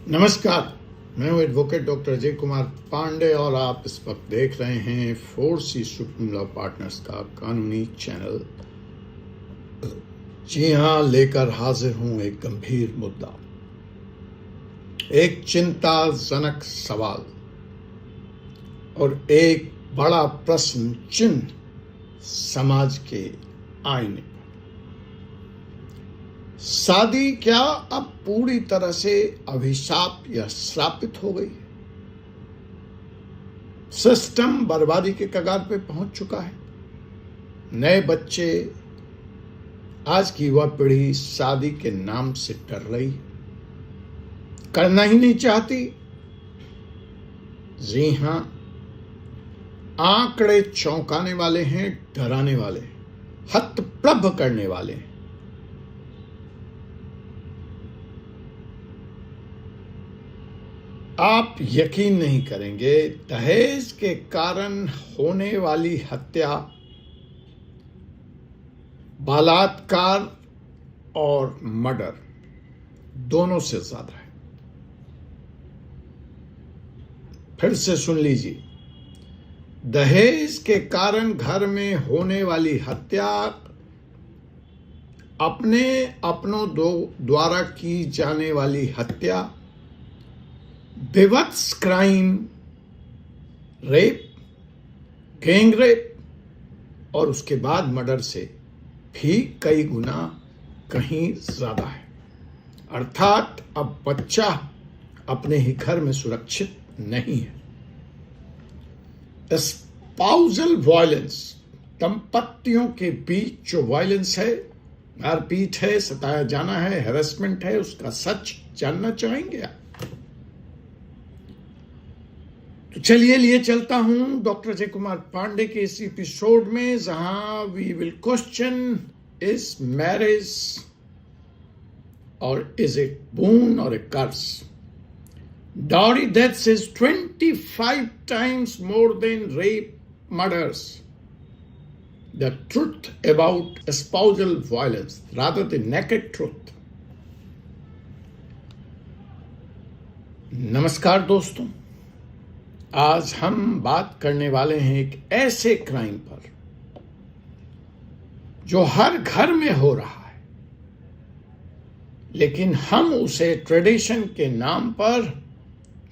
नमस्कार, मैं हूँ एडवोकेट डॉक्टर अजय कुमार पांडे और आप इस वक्त देख रहे हैं 4C सुप्रीम लॉ पार्टनर्स का कानूनी चैनल। जी हाँ, लेकर हाजिर हूँ एक गंभीर मुद्दा, एक चिंताजनक सवाल और एक बड़ा प्रश्न चिन्ह समाज के आईने पर। शादी क्या अब पूरी तरह से अभिशाप या श्रापित हो गई है? सिस्टम बर्बादी के कगार पे पहुंच चुका है। नए बच्चे, आज की युवा पीढ़ी शादी के नाम से डर रही है, करना ही नहीं चाहती। जी हां, आंकड़े चौंकाने वाले हैं, डराने वाले हैं, हतप्रभ करने वाले हैं। आप यकीन नहीं करेंगे, दहेज के कारण होने वाली हत्या, बलात्कार और मर्डर दोनों से ज्यादा है। फिर से सुन लीजिए, दहेज के कारण घर में होने वाली हत्या, अपनों द्वारा की जाने वाली हत्या, विवत्स क्राइम, रेप, गैंग रेप और उसके बाद मर्डर से भी कई गुना कहीं ज्यादा है। अर्थात अब बच्चा अपने ही घर में सुरक्षित नहीं है। स्पाउसल वायलेंस, दंपतियों के बीच जो वायलेंस है, मारपीट है, सताया जाना है, हैरेसमेंट है, उसका सच जानना चाहेंगे आप? तो चलिए लिए चलता हूं डॉक्टर अजय कुमार पांडे के इस एपिसोड में, जहां we will question, is marriage और is it boon or a curse? Dowry deaths is 25 times more than rape murders. The truth about spousal violence, rather the naked truth. नमस्कार दोस्तों, आज हम बात करने वाले हैं एक ऐसे क्राइम पर जो हर घर में हो रहा है, लेकिन हम उसे ट्रेडिशन के नाम पर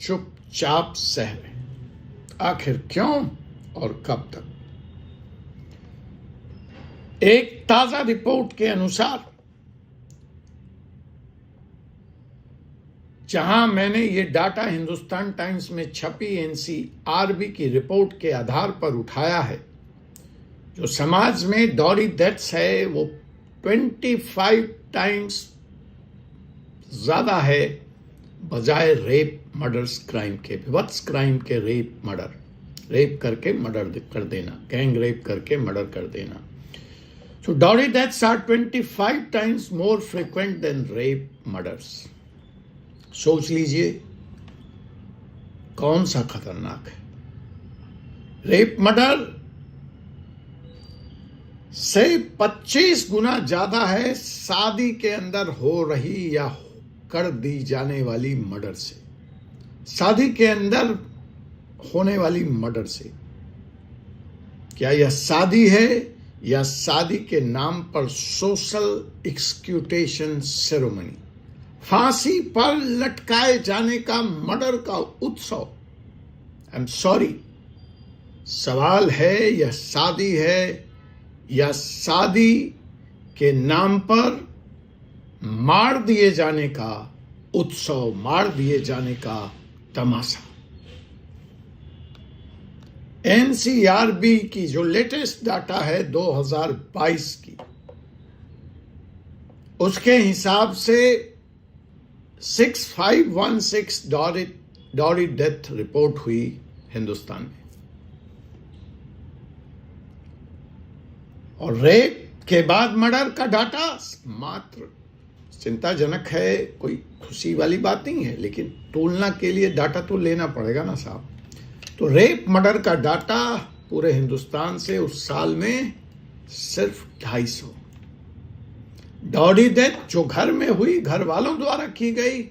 चुपचाप सह रहे हैं। आखिर क्यों और कब तक? एक ताजा रिपोर्ट के अनुसार, जहां मैंने ये डाटा हिंदुस्तान टाइम्स में छपी एनसीआरबी की रिपोर्ट के आधार पर उठाया है, जो समाज में डॉरी डेथ्स है वो 25 टाइम्स ज्यादा है बजाय रेप मर्डर्स क्राइम के, विवत्स क्राइम के। रेप मर्डर, रेप करके मर्डर कर देना, गैंग रेप करके मर्डर कर देना। So dowry deaths are 25 times more frequent than rape murders. सोच लीजिए कौन सा खतरनाक है। रेप मर्डर से 25 गुना ज्यादा है शादी के अंदर हो रही या कर दी जाने वाली मर्डर से, शादी के अंदर होने वाली मर्डर से। क्या यह शादी है या शादी के नाम पर सोशल एक्सक्यूटेशन सेरेमनी, फांसी पर लटकाए जाने का मर्डर का उत्सव? आई एम सॉरी, सवाल है यह शादी है या शादी के नाम पर मार दिए जाने का उत्सव, मार दिए जाने का तमाशा। एनसीआरबी की जो लेटेस्ट डाटा है 2022 की, उसके हिसाब से 6516 डॉरी डेथ रिपोर्ट हुई हिंदुस्तान में, और रेप के बाद मर्डर का डाटा मात्र चिंताजनक है। कोई खुशी वाली बात नहीं है, लेकिन तुलना के लिए डाटा तो लेना पड़ेगा ना साहब। तो रेप मर्डर का डाटा पूरे हिंदुस्तान से उस साल में सिर्फ 250। डॉरी डेथ जो घर में हुई, घर वालों द्वारा की गई,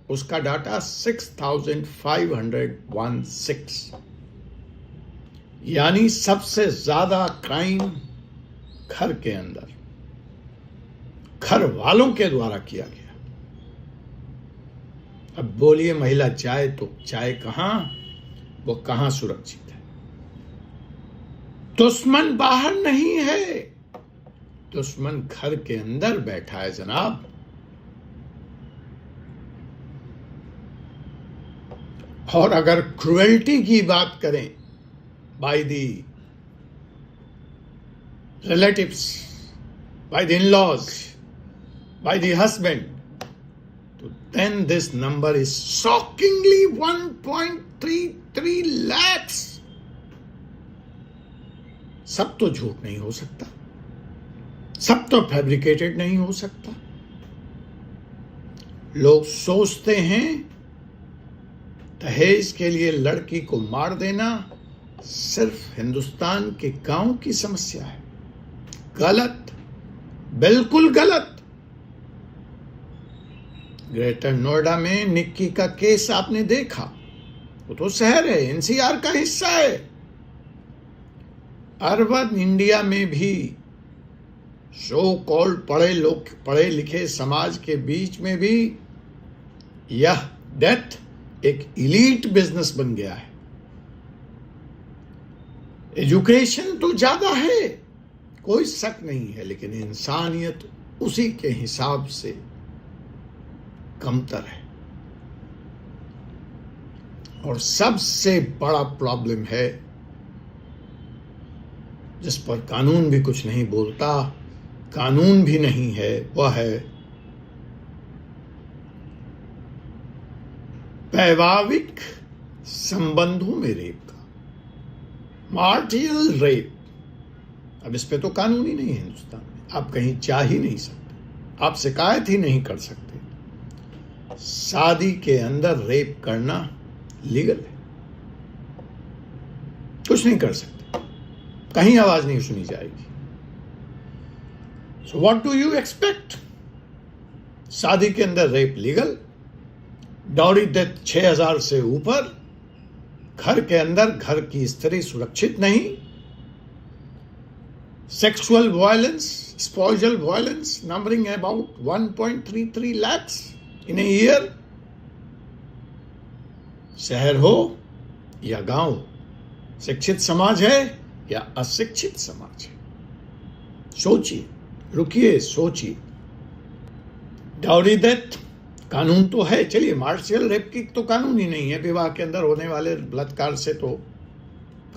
उसका डाटा 6516, यानी सबसे ज्यादा क्राइम घर के अंदर, घर वालों के द्वारा किया गया। अब बोलिए महिला जाए तो जाए कहां, वो कहां सुरक्षित है? दुश्मन बाहर नहीं है, दुश्मन घर के अंदर बैठा है जनाब। और अगर क्रुएल्टी की बात करें by the relatives, by the in-laws, by the husband, तो then this number is shockingly 1.33 lakhs। सब तो झूठ नहीं हो सकता, सब तो फैब्रिकेटेड नहीं हो सकता। लोग सोचते हैं दहेज के लिए लड़की को मार देना सिर्फ हिंदुस्तान के गांव की समस्या है। गलत, बिल्कुल गलत। ग्रेटर नोएडा में निक्की का केस आपने देखा, वो तो शहर है, एनसीआर का हिस्सा है। अर्बन इंडिया में भी सो कॉल्ड पढ़े लिखे समाज के बीच में भी यह डेथ एक इलीट बिजनेस बन गया है। एजुकेशन तो ज्यादा है, कोई शक नहीं है, लेकिन इंसानियत उसी के हिसाब से कमतर है। और सबसे बड़ा प्रॉब्लम है, जिस पर कानून भी कुछ नहीं बोलता, कानून भी नहीं है, वह है वैवाहिक संबंधों में रेप का, मार्टियल रेप। अब इस पे तो कानून ही नहीं है हिंदुस्तान में, आप कहीं जा ही नहीं सकते, आप शिकायत ही नहीं कर सकते। शादी के अंदर रेप करना लीगल है, कुछ नहीं कर सकते, कहीं आवाज नहीं सुनी जाएगी। So what do you expect? शादी के अंदर रेप लीगल, डॉरी डेथ 6000 से ऊपर, घर के अंदर घर की स्त्री सुरक्षित नहीं, sexual violence, spousal violence numbering about 1.33 lakhs in a year. शहर हो या गांव, शिक्षित समाज है या अशिक्षित समाज है, सोचिए, रुकिए, सोचिए। डाउरी डेथ कानून तो है, चलिए मार्शियल रेप की तो कानून ही नहीं है, विवाह के अंदर होने वाले बलात्कार से तो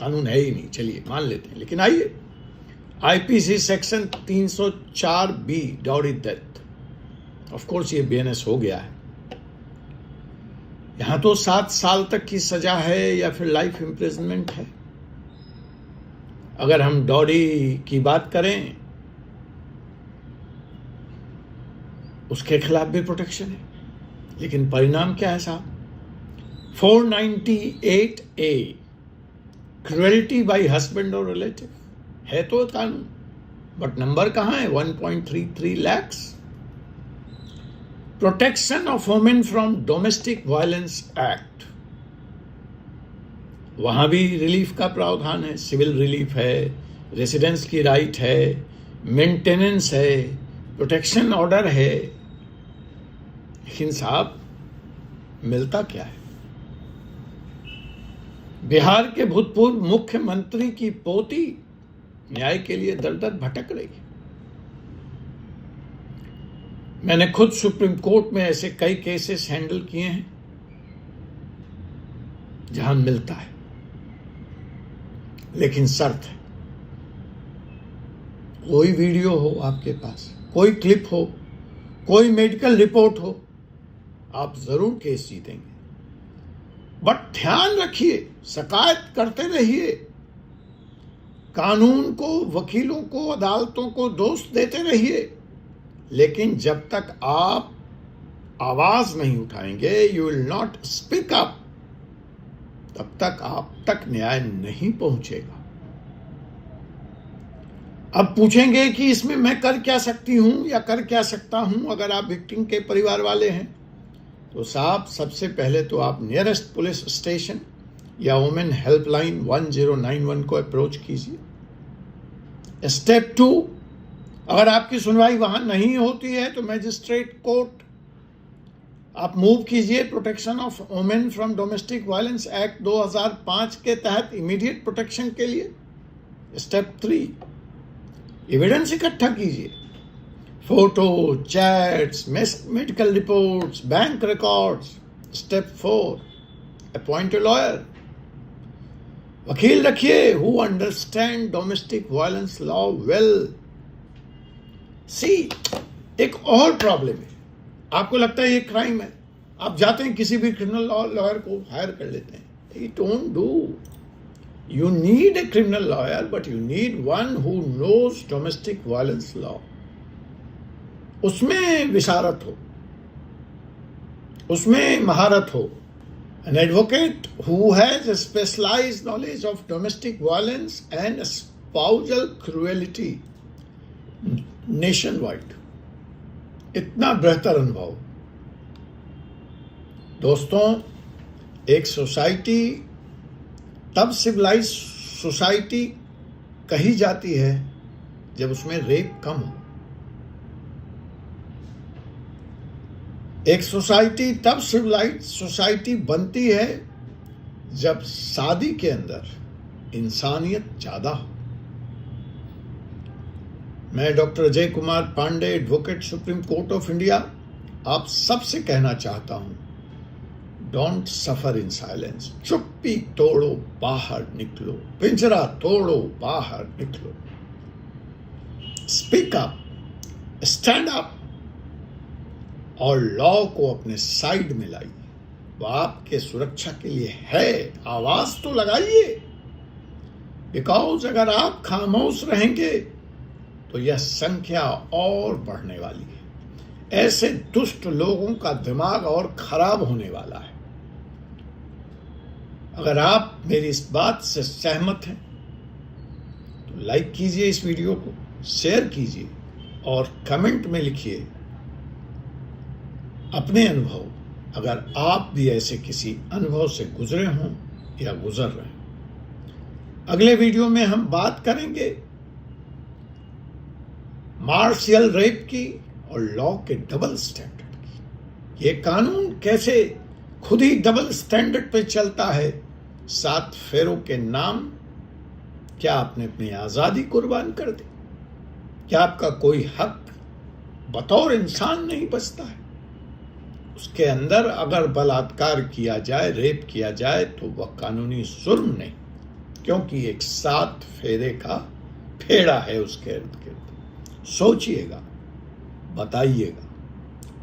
कानून है ही नहीं, चलिए मान लेते हैं। लेकिन आइए, IPC section 304B dowry death, of course ये बीएनएस हो गया है, यहां तो 7 साल तक की सजा है या फिर लाइफ इम्प्रिजनमेंट है। अगर हम डॉरी की बात करें, उसके खिलाफ भी प्रोटेक्शन है, लेकिन परिणाम क्या है साहब? 498A क्रुएल्टी बाय हस्बैंड और रिलेटिव है तो कानून, बट नंबर कहां है? 1.33 lakhs। Protection of women from domestic violence act, वहां भी रिलीफ का प्रावधान है, सिविल रिलीफ है, रेसिडेंस की राइट है, मेंटेनेंस है, प्रोटेक्शन ऑर्डर है। लेकिन साहब मिलता क्या है? बिहार के भूतपूर्व मुख्यमंत्री की पोती न्याय के लिए दर दर भटक रही है। मैंने खुद सुप्रीम कोर्ट में ऐसे कई केसेस हैंडल किए हैं जहां मिलता है, लेकिन शर्त है, कोई वीडियो हो आपके पास, कोई क्लिप हो, कोई मेडिकल रिपोर्ट हो, आप जरूर केस जीतेंगे। बट ध्यान रखिए, शिकायत करते रहिए, कानून को, वकीलों को, अदालतों को दोष देते रहिए, लेकिन जब तक आप आवाज नहीं उठाएंगे, you will not speak up, तब तक आप तक न्याय नहीं पहुंचेगा। अब पूछेंगे कि इसमें मैं कर क्या सकती हूं या कर क्या सकता हूं? अगर आप विक्टिम के परिवार वाले हैं तो साहब सबसे पहले तो आप नियरेस्ट पुलिस स्टेशन या वुमेन हेल्पलाइन 1091 को अप्रोच कीजिए। स्टेप 2, अगर आपकी सुनवाई वहां नहीं होती है तो मैजिस्ट्रेट कोर्ट आप मूव कीजिए protection of women from domestic violence act 2005 के तहत इमीडिएट प्रोटेक्शन के लिए। स्टेप 3, एविडेंस इकट्ठा कीजिए, photo, chats, medical reports, bank records. Step 4, appoint a lawyer, वकील रखिए who understand domestic violence law well. See, एक और प्रॉब्लम है, आपको लगता है ये क्राइम है, आप जाते हैं किसी भी क्रिमिनल लॉयर को हायर कर लेते हैं। You don't do, you need a criminal lawyer, but you need one who knows domestic violence law, उसमें विशारत हो, उसमें महारत हो। An advocate who has a specialized knowledge of domestic violence and spousal cruelty nationwide, इतना बेहतर अनुभव। दोस्तों, एक सोसाइटी तब सिविलाइज सोसाइटी कही जाती है जब उसमें रेप कम हो। एक सोसाइटी तब सिविलाइज सोसाइटी बनती है जब शादी के अंदर इंसानियत ज्यादा हो। मैं doctor Ajay Kumar Pandey, advocate, Supreme Court of India, आप सबसे कहना चाहता हूं, डोंट सफर इन साइलेंस। चुप्पी तोड़ो, बाहर निकलो, पिंजरा तोड़ो, बाहर निकलो। स्पीक अप, स्टैंड अप और लॉ को अपने साइड में लाइए। वो आपके सुरक्षा के लिए है, आवाज तो लगाइए। बिकॉज अगर आप खामोश रहेंगे तो यह संख्या और बढ़ने वाली है। ऐसे दुष्ट लोगों का दिमाग और खराब होने वाला है। अगर आप मेरी इस बात से सहमत हैं तो लाइक कीजिए इस वीडियो को, शेयर कीजिए और कमेंट में लिखिए अपने अनुभव, अगर आप भी ऐसे किसी अनुभव से गुजरे हों या गुजर रहे हैं। अगले वीडियो में हम बात करेंगे मार्शियल रेप की और लॉ के डबल स्टैंडर्ड की। ये कानून कैसे खुद ही डबल स्टैंडर्ड पे चलता है। 7 फेरों के नाम, क्या आपने अपनी आजादी कुर्बान कर दी? क्या आपका कोई हक बतौर इंसान नहीं बचता है? उसके अंदर अगर बलात्कार किया जाए, रेप किया जाए तो वह कानूनी जुर्म नहीं, क्योंकि एक 7 फेरे का फेड़ा है उसके इर्द गिर्द। सोचिएगा, बताइएगा।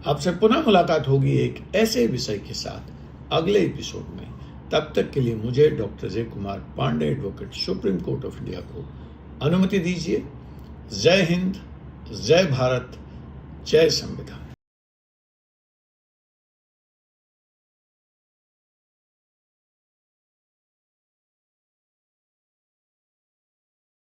आपसे पुनः मुलाकात होगी एक ऐसे विषय के साथ अगले एपिसोड में। तब तक के लिए मुझे doctor Ajay Kumar Pandey, advocate, Supreme Court of India को अनुमति दीजिए। जय हिंद, जय भारत, जय संविधान।